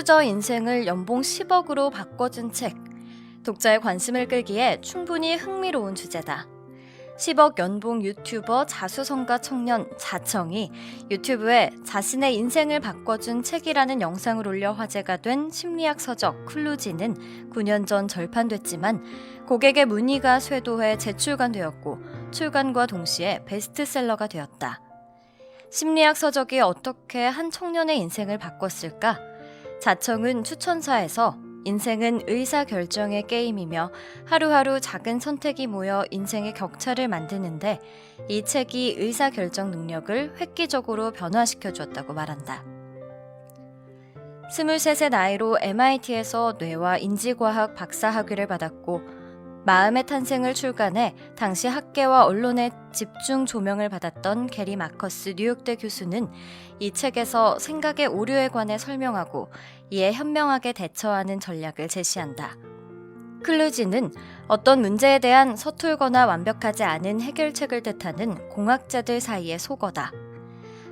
루저 인생을 연봉 10억으로 바꿔준 책. 독자의 관심을 끌기에 충분히 흥미로운 주제다. 10억 연봉 유튜버 자수성가 청년 자청이 유튜브에 자신의 인생을 바꿔준 책이라는 영상을 올려 화제가 된 심리학 서적 클루지는 9년 전 절판됐지만 고객의 문의가 쇄도해 재출간되었고 출간과 동시에 베스트셀러가 되었다. 심리학 서적이 어떻게 한 청년의 인생을 바꿨을까? 자청은 추천사에서 인생은 의사결정의 게임이며 하루하루 작은 선택이 모여 인생의 격차를 만드는데 이 책이 의사결정 능력을 획기적으로 변화시켜 주었다고 말한다. 23세 나이로 MIT에서 뇌와 인지과학 박사학위를 받았고 마음의 탄생을 출간해 당시 학계와 언론의 집중 조명을 받았던 게리 마커스 뉴욕대 교수는 이 책에서 생각의 오류에 관해 설명하고 이에 현명하게 대처하는 전략을 제시한다. 클루지는 어떤 문제에 대한 서툴거나 완벽하지 않은 해결책을 뜻하는 공학자들 사이의 속어다.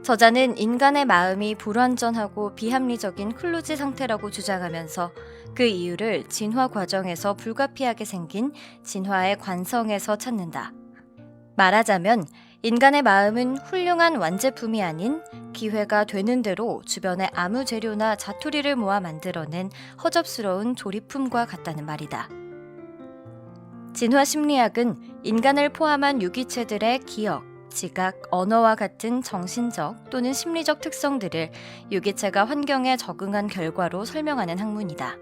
저자는 인간의 마음이 불완전하고 비합리적인 클루지 상태라고 주장하면서 그 이유를 진화 과정에서 불가피하게 생긴 진화의 관성에서 찾는다. 말하자면 인간의 마음은 훌륭한 완제품이 아닌 기회가 되는 대로 주변의 아무 재료나 자투리를 모아 만들어낸 허접스러운 조립품과 같다는 말이다. 진화 심리학은 인간을 포함한 유기체들의 기억, 지각, 언어와 같은 정신적 또는 심리적 특성들을 유기체가 환경에 적응한 결과로 설명하는 학문이다.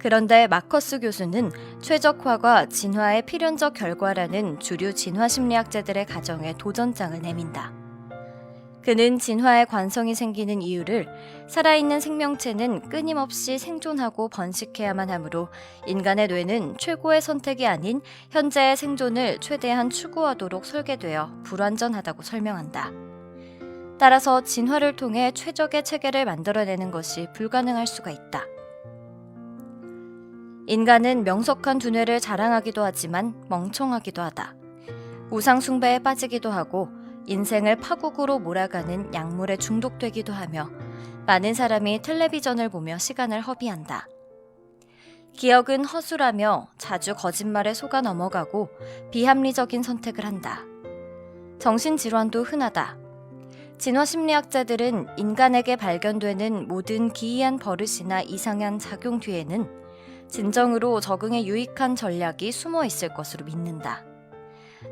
그런데 마커스 교수는 최적화가 진화의 필연적 결과라는 주류 진화심리학자들의 가정에 도전장을 내민다. 그는 진화의 관성이 생기는 이유를 살아있는 생명체는 끊임없이 생존하고 번식해야만 하므로 인간의 뇌는 최고의 선택이 아닌 현재의 생존을 최대한 추구하도록 설계되어 불완전하다고 설명한다. 따라서 진화를 통해 최적의 체계를 만들어내는 것이 불가능할 수가 있다. 인간은 명석한 두뇌를 자랑하기도 하지만 멍청하기도 하다. 우상 숭배에 빠지기도 하고 인생을 파국으로 몰아가는 약물에 중독되기도 하며 많은 사람이 텔레비전을 보며 시간을 허비한다. 기억은 허술하며 자주 거짓말에 속아 넘어가고 비합리적인 선택을 한다. 정신질환도 흔하다. 진화심리학자들은 인간에게 발견되는 모든 기이한 버릇이나 이상한 작용 뒤에는 진정으로 적응에 유익한 전략이 숨어 있을 것으로 믿는다.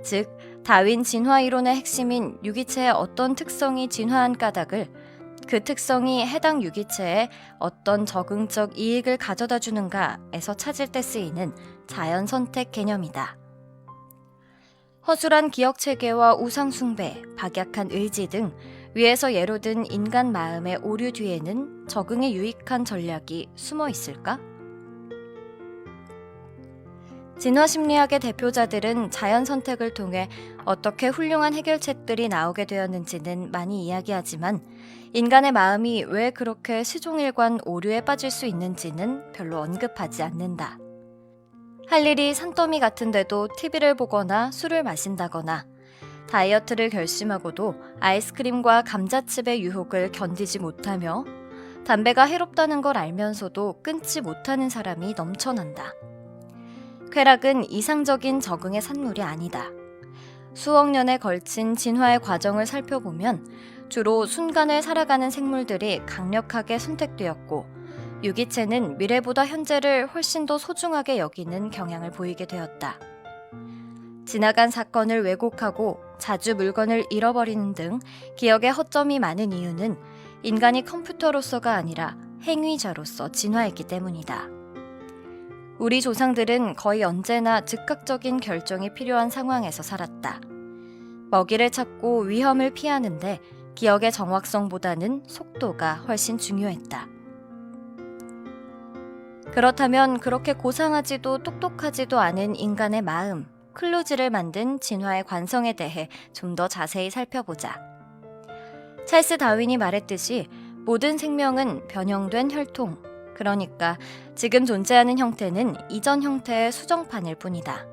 즉, 다윈 진화 이론의 핵심인 유기체의 어떤 특성이 진화한 까닭을 그 특성이 해당 유기체에 어떤 적응적 이익을 가져다 주는가에서 찾을 때 쓰이는 자연 선택 개념이다. 허술한 기억 체계와 우상 숭배, 박약한 의지 등 위에서 예로 든 인간 마음의 오류 뒤에는 적응에 유익한 전략이 숨어 있을까? 진화심리학의 대표자들은 자연 선택을 통해 어떻게 훌륭한 해결책들이 나오게 되었는지는 많이 이야기하지만 인간의 마음이 왜 그렇게 시종일관 오류에 빠질 수 있는지는 별로 언급하지 않는다. 할 일이 산더미 같은데도 TV를 보거나 술을 마신다거나 다이어트를 결심하고도 아이스크림과 감자칩의 유혹을 견디지 못하며 담배가 해롭다는 걸 알면서도 끊지 못하는 사람이 넘쳐난다. 쾌락은 이상적인 적응의 산물이 아니다. 수억 년에 걸친 진화의 과정을 살펴보면 주로 순간을 살아가는 생물들이 강력하게 선택되었고 유기체는 미래보다 현재를 훨씬 더 소중하게 여기는 경향을 보이게 되었다. 지나간 사건을 왜곡하고 자주 물건을 잃어버리는 등 기억에 허점이 많은 이유는 인간이 컴퓨터로서가 아니라 행위자로서 진화했기 때문이다. 우리 조상들은 거의 언제나 즉각적인 결정이 필요한 상황에서 살았다. 먹이를 찾고 위험을 피하는데 기억의 정확성보다는 속도가 훨씬 중요했다. 그렇다면 그렇게 고상하지도 똑똑하지도 않은 인간의 마음, 클루지를 만든 진화의 관성에 대해 좀 더 자세히 살펴보자. 찰스 다윈이 말했듯이 모든 생명은 변형된 혈통, 그러니까 지금 존재하는 형태는 이전 형태의 수정판일 뿐이다.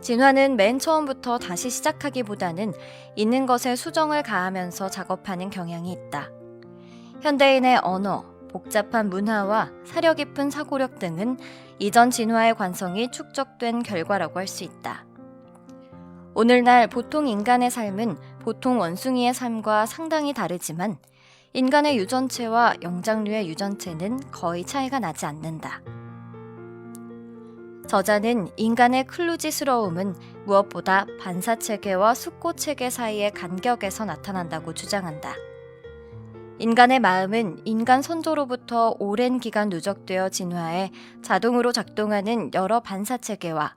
진화는 맨 처음부터 다시 시작하기보다는 있는 것에 수정을 가하면서 작업하는 경향이 있다. 현대인의 언어, 복잡한 문화와 사려 깊은 사고력 등은 이전 진화의 관성이 축적된 결과라고 할 수 있다. 오늘날 보통 인간의 삶은 보통 원숭이의 삶과 상당히 다르지만 인간의 유전체와 영장류의 유전체는 거의 차이가 나지 않는다. 저자는 인간의 클루지스러움은 무엇보다 반사체계와 숙고체계 사이의 간격에서 나타난다고 주장한다. 인간의 마음은 인간 선조로부터 오랜 기간 누적되어 진화해 자동으로 작동하는 여러 반사체계와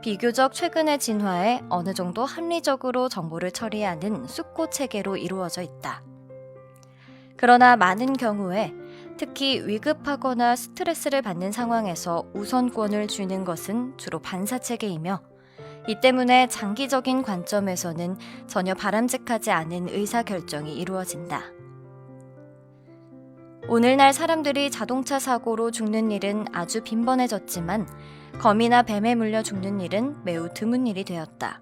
비교적 최근의 진화에 어느 정도 합리적으로 정보를 처리하는 숙고체계로 이루어져 있다. 그러나 많은 경우에 특히 위급하거나 스트레스를 받는 상황에서 우선권을 주는 것은 주로 반사체계이며 이 때문에 장기적인 관점에서는 전혀 바람직하지 않은 의사결정이 이루어진다. 오늘날 사람들이 자동차 사고로 죽는 일은 아주 빈번해졌지만 거미나 뱀에 물려 죽는 일은 매우 드문 일이 되었다.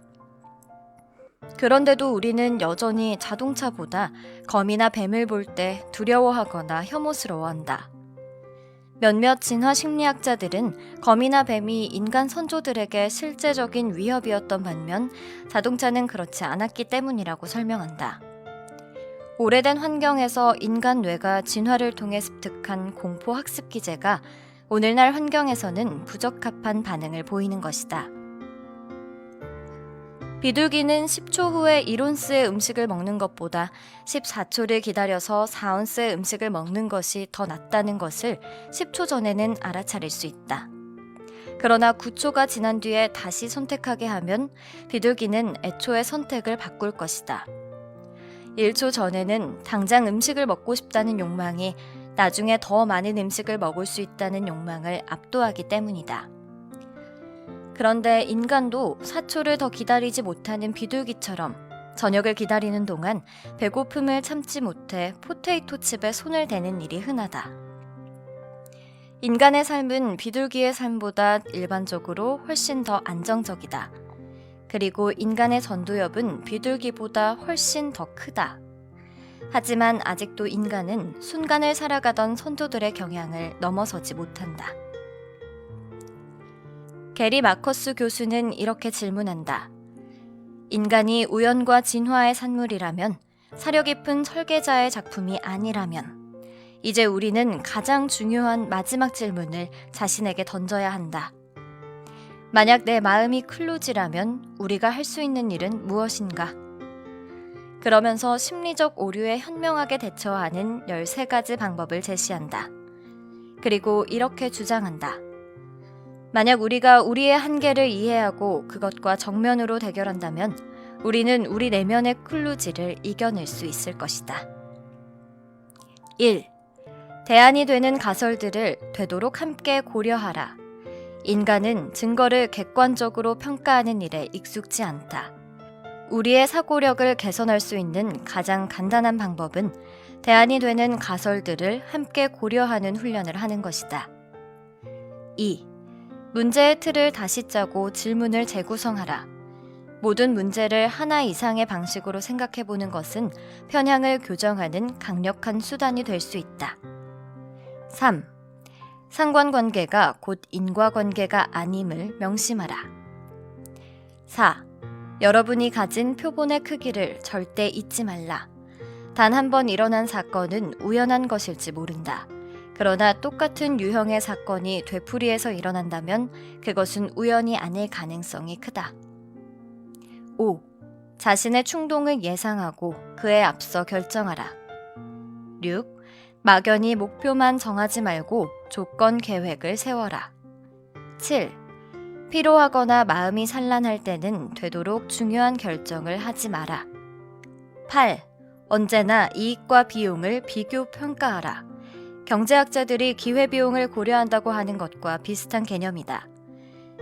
그런데도 우리는 여전히 자동차보다 거미나 뱀을 볼 때 두려워하거나 혐오스러워한다. 몇몇 진화 심리학자들은 거미나 뱀이 인간 선조들에게 실제적인 위협이었던 반면 자동차는 그렇지 않았기 때문이라고 설명한다. 오래된 환경에서 인간 뇌가 진화를 통해 습득한 공포 학습 기제가 오늘날 환경에서는 부적합한 반응을 보이는 것이다. 비둘기는 10초 후에 1온스의 음식을 먹는 것보다 14초를 기다려서 4온스의 음식을 먹는 것이 더 낫다는 것을 10초 전에는 알아차릴 수 있다. 그러나 9초가 지난 뒤에 다시 선택하게 하면 비둘기는 애초에 선택을 바꿀 것이다. 1초 전에는 당장 음식을 먹고 싶다는 욕망이 나중에 더 많은 음식을 먹을 수 있다는 욕망을 압도하기 때문이다. 그런데 인간도 4초를 더 기다리지 못하는 비둘기처럼 저녁을 기다리는 동안 배고픔을 참지 못해 포테이토 칩에 손을 대는 일이 흔하다. 인간의 삶은 비둘기의 삶보다 일반적으로 훨씬 더 안정적이다. 그리고 인간의 전두엽은 비둘기보다 훨씬 더 크다. 하지만 아직도 인간은 순간을 살아가던 선조들의 경향을 넘어서지 못한다. 게리 마커스 교수는 이렇게 질문한다. 인간이 우연과 진화의 산물이라면, 사려 깊은 설계자의 작품이 아니라면, 이제 우리는 가장 중요한 마지막 질문을 자신에게 던져야 한다. 만약 내 마음이 클루지라면 우리가 할 수 있는 일은 무엇인가? 그러면서 심리적 오류에 현명하게 대처하는 13가지 방법을 제시한다. 그리고 이렇게 주장한다. 만약 우리가 우리의 한계를 이해하고 그것과 정면으로 대결한다면 우리는 우리 내면의 클루지를 이겨낼 수 있을 것이다. 1. 대안이 되는 가설들을 되도록 함께 고려하라. 인간은 증거를 객관적으로 평가하는 일에 익숙지 않다. 우리의 사고력을 개선할 수 있는 가장 간단한 방법은 대안이 되는 가설들을 함께 고려하는 훈련을 하는 것이다. 2. 문제의 틀을 다시 짜고 질문을 재구성하라. 모든 문제를 하나 이상의 방식으로 생각해보는 것은 편향을 교정하는 강력한 수단이 될 수 있다. 3. 상관관계가 곧 인과관계가 아님을 명심하라. 4. 여러분이 가진 표본의 크기를 절대 잊지 말라. 단 한 번 일어난 사건은 우연한 것일지 모른다. 그러나 똑같은 유형의 사건이 되풀이해서 일어난다면 그것은 우연이 아닐 가능성이 크다. 5. 자신의 충동을 예상하고 그에 앞서 결정하라. 6. 막연히 목표만 정하지 말고 조건 계획을 세워라. 7. 피로하거나 마음이 산란할 때는 되도록 중요한 결정을 하지 마라. 8. 언제나 이익과 비용을 비교 평가하라. 경제학자들이 기회비용을 고려한다고 하는 것과 비슷한 개념이다.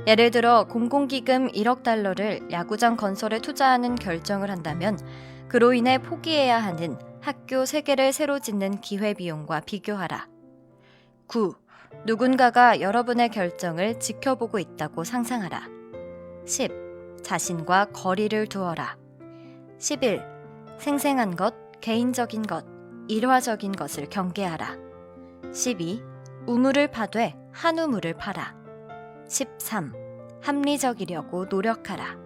예를 들어 공공기금 1억 달러를 야구장 건설에 투자하는 결정을 한다면 그로 인해 포기해야 하는 학교 3개를 새로 짓는 기회비용과 비교하라. 9. 누군가가 여러분의 결정을 지켜보고 있다고 상상하라. 10. 자신과 거리를 두어라. 11. 생생한 것, 개인적인 것, 일화적인 것을 경계하라. 12. 우물을 파되 한 우물을 파라. 13. 합리적이려고 노력하라.